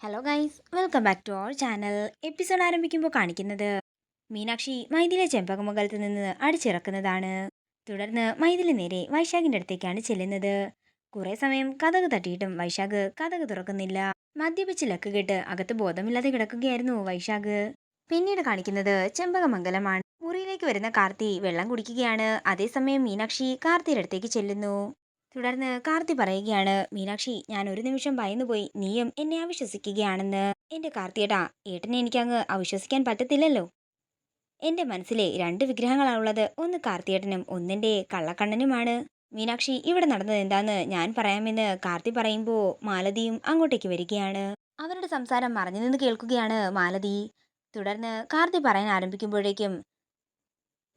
Hello guys, welcome back to our channel. Episode ആരംഭിക്കുമ്പോൾ കാണിക്കുന്നത് മീനാക്ഷി മൈഥിലെ ചെമ്പകമംഗലത്ത് നിന്ന് അടിച്ചിറക്കുന്നതാണ്. തുടർന്ന് മൈഥിലി നേരെ വൈശാഖിന്റെ അടുത്തേക്കാണ് ചെല്ലുന്നത്. കുറെ സമയം കതക് തട്ടിയിട്ടും വൈശാഖ് കതക് തുറക്കുന്നില്ല. മദ്യപിച്ച് ലക്ക് കെട്ട് അകത്ത് ബോധമില്ലാതെ കിടക്കുകയായിരുന്നു വൈശാഖ്. പിന്നീട് കാണിക്കുന്നത് ചെമ്പകമംഗലമാണ്. മുറിയിലേക്ക് വരുന്ന കാർത്തി വെള്ളം കുടിക്കുകയാണ്. അതേസമയം മീനാക്ഷി കാർത്തിയുടെ അടുത്തേക്ക് ചെല്ലുന്നു. തുടർന്ന് കാർത്തി പറയുകയാണ്, മീനാക്ഷി, ഞാൻ ഒരു നിമിഷം ഭയന്നുപോയി. നീയും എന്നെ അവിശ്വസിക്കുകയാണെന്ന്. എന്റെ കാർത്തിയേട്ടാ, ഏട്ടനെ എനിക്കങ്ങ് അവിശ്വസിക്കാൻ പറ്റത്തില്ലല്ലോ. എന്റെ മനസ്സിലെ രണ്ട് വിഗ്രഹങ്ങളാണുള്ളത്. ഒന്ന് കാർത്തിയേട്ടനും ഒന്നെന്റെ കള്ളക്കണ്ണനുമാണ്. മീനാക്ഷി, ഇവിടെ നടന്നത് എന്താന്ന് ഞാൻ പറയാമെന്ന് കാർത്തി പറയുമ്പോ മാലതിയും അങ്ങോട്ടേക്ക് വരികയാണ്. അവരുടെ സംസാരം മറഞ്ഞു നിന്ന് കേൾക്കുകയാണ് മാലതി. തുടർന്ന് കാർത്തി പറയാൻ ആരംഭിക്കുമ്പോഴേക്കും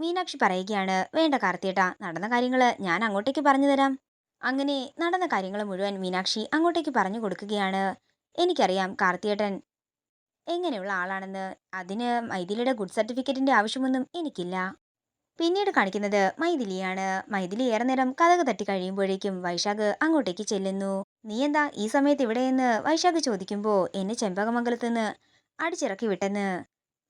മീനാക്ഷി പറയുകയാണ്, വേണ്ട കാർത്തിയേട്ടാ, നടന്ന കാര്യങ്ങള് ഞാൻ അങ്ങോട്ടേക്ക് പറഞ്ഞു തരാം. അങ്ങനെ നടന്ന കാര്യങ്ങൾ മുഴുവൻ മീനാക്ഷി അങ്ങോട്ടേക്ക് പറഞ്ഞു കൊടുക്കുകയാണ്. എനിക്കറിയാം കാർത്തിയേട്ടൻ എങ്ങനെയുള്ള ആളാണെന്ന്. അതിന് മൈഥിലിയുടെ ഗുഡ് സർട്ടിഫിക്കറ്റിന്റെ ആവശ്യമൊന്നും എനിക്കില്ല. പിന്നീട് കാണിക്കുന്നത് മൈഥിലിയാണ്. മൈഥിലി ഏറെ നേരം കതക് തട്ടി കഴിയുമ്പോഴേക്കും വൈശാഖ് അങ്ങോട്ടേക്ക് ചെല്ലുന്നു. നീ എന്താ ഈ സമയത്ത് ഇവിടെയെന്ന് വൈശാഖ് ചോദിക്കുമ്പോൾ എന്നെ ചെമ്പകമംഗലത്ത് നിന്ന് അടിച്ചിറക്കി വിട്ടെന്ന്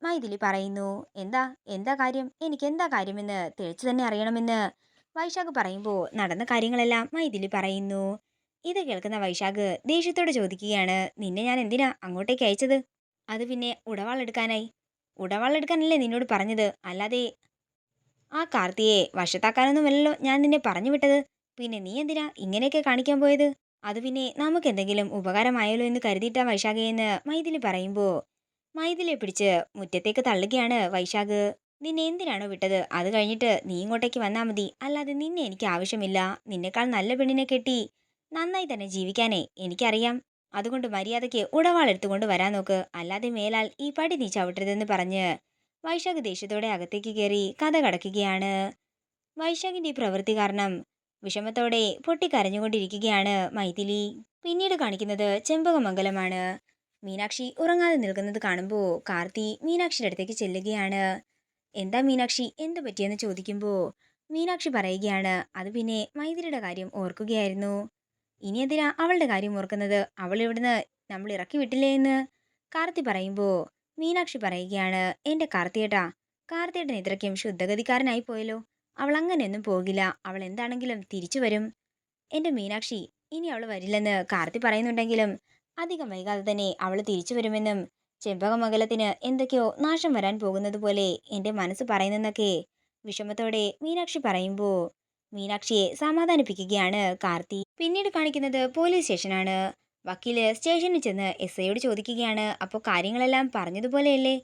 മൈഥിലി പറയുന്നു. എന്താ എന്താ കാര്യം, എനിക്ക് എന്താ കാര്യമെന്ന് തെളിച്ചു തന്നെ അറിയണമെന്ന് വൈശാഖ് പറയുമ്പോൾ നടന്ന കാര്യങ്ങളെല്ലാം മൈഥിലി പറയുന്നു. ഇത് കേൾക്കുന്ന വൈശാഖ് ദേഷ്യത്തോടെ ചോദിക്കുകയാണ്, നിന്നെ ഞാൻ എന്തിനാ അങ്ങോട്ടേക്ക് അയച്ചത്? അത് പിന്നെ ഉടവാളെടുക്കാനായി. ഉടവാളെടുക്കാനല്ലേ നിന്നോട് പറഞ്ഞത്, അല്ലാതെ ആ കാർത്തിയെ വശത്താക്കാനൊന്നുമല്ലല്ലോ ഞാൻ നിന്നെ പറഞ്ഞു വിട്ടത്. പിന്നെ നീ എന്തിനാ ഇങ്ങനെയൊക്കെ കാണിക്കാൻ പോയത്? അത് പിന്നെ നമുക്ക് എന്തെങ്കിലും ഉപകാരമായല്ലോ എന്ന് കരുതിയിട്ടാ വൈശാഖയെന്ന് മൈഥിലി പറയുമ്പോൾ മൈഥിലിയെ പിടിച്ച് മുറ്റത്തേക്ക് തള്ളുകയാണ് വൈശാഖ്. നിന്നെ എന്തിനാണോ വിട്ടത് അത് കഴിഞ്ഞിട്ട് നീ ഇങ്ങോട്ടേക്ക് വന്നാൽ മതി. അല്ലാതെ നിന്നെ എനിക്ക് ആവശ്യമില്ല. നിന്നെക്കാൾ നല്ല പെണ്ണിനെ കെട്ടി നന്നായി തന്നെ ജീവിക്കാനേ എനിക്കറിയാം. അതുകൊണ്ട് മര്യാദയ്ക്ക് ഉടവാളെടുത്തുകൊണ്ട് വരാൻ നോക്ക്. അല്ലാതെ മേലാൽ ഈ പടി നീ ചവിട്ടരുതെന്ന് പറഞ്ഞ് വൈശാഖ് ദേഷ്യത്തോടെ അകത്തേക്ക് കയറി കഥ കടക്കുകയാണ്. വൈശാഖിന്റെ ഈ പ്രവൃത്തി കാരണം വിഷമത്തോടെ പൊട്ടിക്കരഞ്ഞുകൊണ്ടിരിക്കുകയാണ് മൈഥിലി. പിന്നീട് കാണിക്കുന്നത് ചെമ്പകമംഗലമാണ്. മീനാക്ഷി ഉറങ്ങാതെ നിൽക്കുന്നത് കാണുമ്പോൾ കാർത്തി മീനാക്ഷിയുടെ അടുത്തേക്ക് ചെല്ലുകയാണ്. എന്താ മീനാക്ഷി, എന്തു പറ്റിയെന്ന് ചോദിക്കുമ്പോൾ മീനാക്ഷി പറയുകയാണ്, അത് പിന്നെ മൈഥിലിയുടെ കാര്യം ഓർക്കുകയായിരുന്നു. ഇനി എന്തിനാ അവളുടെ കാര്യം ഓർക്കുന്നത്? അവൾ ഇവിടുന്ന് നമ്മൾ ഇറക്കി വിട്ടില്ലേ എന്ന് കാർത്തി പറയുമ്പോൾ മീനാക്ഷി പറയുകയാണ്, എന്റെ കാർത്തിയേട്ടാ, കാർത്തിയേട്ടൻ ഇത്രയ്ക്കും ശുദ്ധഗതിക്കാരനായി പോയല്ലോ. അവൾ അങ്ങനെയൊന്നും പോകില്ല. അവൾ എന്താണെങ്കിലും തിരിച്ചു വരും. എന്റെ മീനാക്ഷി, ഇനി അവൾ വരില്ലെന്ന് കാർത്തി പറയുന്നുണ്ടെങ്കിലും അധികം വൈകാതെ തന്നെ അവൾ തിരിച്ചു വരുമെന്നും ചെമ്പകമംഗലത്തിന് എന്തൊക്കെയോ നാശം വരാൻ പോകുന്നത് പോലെ എന്റെ മനസ്സ് പറയുന്നെന്നൊക്കെ വിഷമത്തോടെ മീനാക്ഷി പറയുമ്പോൾ മീനാക്ഷിയെ സമാധാനിപ്പിക്കുകയാണ് കാർത്തി. പിന്നീട് കാണിക്കുന്നത് പോലീസ് സ്റ്റേഷനാണ്. വക്കീല് സ്റ്റേഷനിൽ ചെന്ന് SIയോട് ചോദിക്കുകയാണ്, അപ്പോൾ കാര്യങ്ങളെല്ലാം പറഞ്ഞതുപോലെയല്ലേ?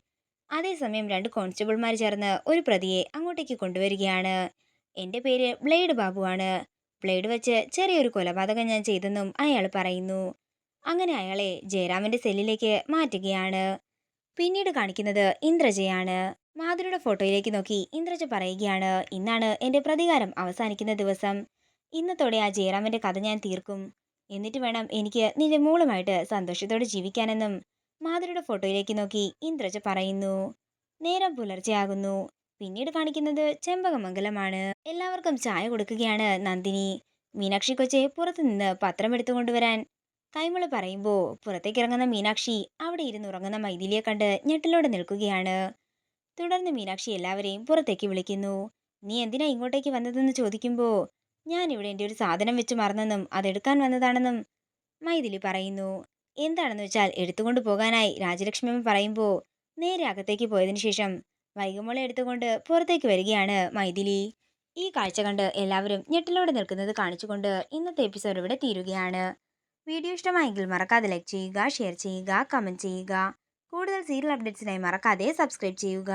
അതേസമയം രണ്ട് കോൺസ്റ്റബിൾമാർ ചേർന്ന് ഒരു പ്രതിയെ അങ്ങോട്ടേക്ക് കൊണ്ടുവരികയാണ്. എന്റെ പേര് ബ്ലേഡ് ബാബുവാണ്. ബ്ലേഡ് വെച്ച് ചെറിയൊരു കൊലപാതകം ഞാൻ ചെയ്തെന്നും അയാൾ പറയുന്നു. അങ്ങനെ അയാളെ ജയറാമിന്റെ സെല്ലിലേക്ക് മാറ്റുകയാണ്. പിന്നീട് കാണിക്കുന്നത് ഇന്ദ്രജയാണ്. മാധുരിയുടെ ഫോട്ടോയിലേക്ക് നോക്കി ഇന്ദ്രജ പറയുകയാണ്, ഇന്നാണ് എന്റെ പ്രതികാരം അവസാനിക്കുന്ന ദിവസം. ഇന്നത്തോടെ ആ ജയറാമിന്റെ കഥ ഞാൻ തീർക്കും. എന്നിട്ട് വേണം എനിക്ക് നിന്റെ മോളുമായിട്ട് സന്തോഷത്തോടെ ജീവിക്കാനെന്നും മാധുരിയുടെ ഫോട്ടോയിലേക്ക് നോക്കി ഇന്ദ്രജ പറയുന്നു. നേരം പുലർച്ചെയാകുന്നു. പിന്നീട് കാണിക്കുന്നത് ചെമ്പകമംഗലമാണ്. എല്ലാവർക്കും ചായ കൊടുക്കുകയാണ് നന്ദിനി. മീനാക്ഷി കൊച്ചെ പുറത്തുനിന്ന് പത്രം എടുത്തുകൊണ്ടുവരാൻ കൈമള് പറയുമ്പോൾ പുറത്തേക്ക് ഇറങ്ങുന്ന മീനാക്ഷി അവിടെ ഇരുന്ന് ഉറങ്ങുന്ന മൈഥിലിയെ കണ്ട് ഞെട്ടലോടെ നിൽക്കുകയാണ്. തുടർന്ന് മീനാക്ഷി എല്ലാവരെയും പുറത്തേക്ക് വിളിക്കുന്നു. നീ എന്തിനാ ഇങ്ങോട്ടേക്ക് വന്നതെന്ന് ചോദിക്കുമ്പോൾ ഞാൻ ഇവിടെ എൻ്റെ ഒരു സാധനം വെച്ച് മറന്നെന്നും അതെടുക്കാൻ വന്നതാണെന്നും മൈഥിലി പറയുന്നു. എന്താണെന്ന് വെച്ചാൽ എടുത്തുകൊണ്ട് പോകാനായി രാജലക്ഷ്മിയമ്മ പറയുമ്പോൾ നേരെ അകത്തേക്ക് പോയതിനു ശേഷം വൈകമോളെ എടുത്തുകൊണ്ട് പുറത്തേക്ക് വരികയാണ് മൈഥിലി. ഈ കാഴ്ച കണ്ട് എല്ലാവരും ഞെട്ടലോടെ നിൽക്കുന്നത് കാണിച്ചുകൊണ്ട് ഇന്നത്തെ എപ്പിസോഡ് ഇവിടെ തീരുകയാണ്. വീഡിയോ ഇഷ്ടമായെങ്കിൽ മറക്കാതെ ലൈക്ക് ചെയ്യുക, ഷെയർ ചെയ്യുക, കമൻറ്റ് ചെയ്യുക. കൂടുതൽ സീരിയൽ അപ്ഡേറ്റ്സിനായി മറക്കാതെ സബ്സ്ക്രൈബ് ചെയ്യുക.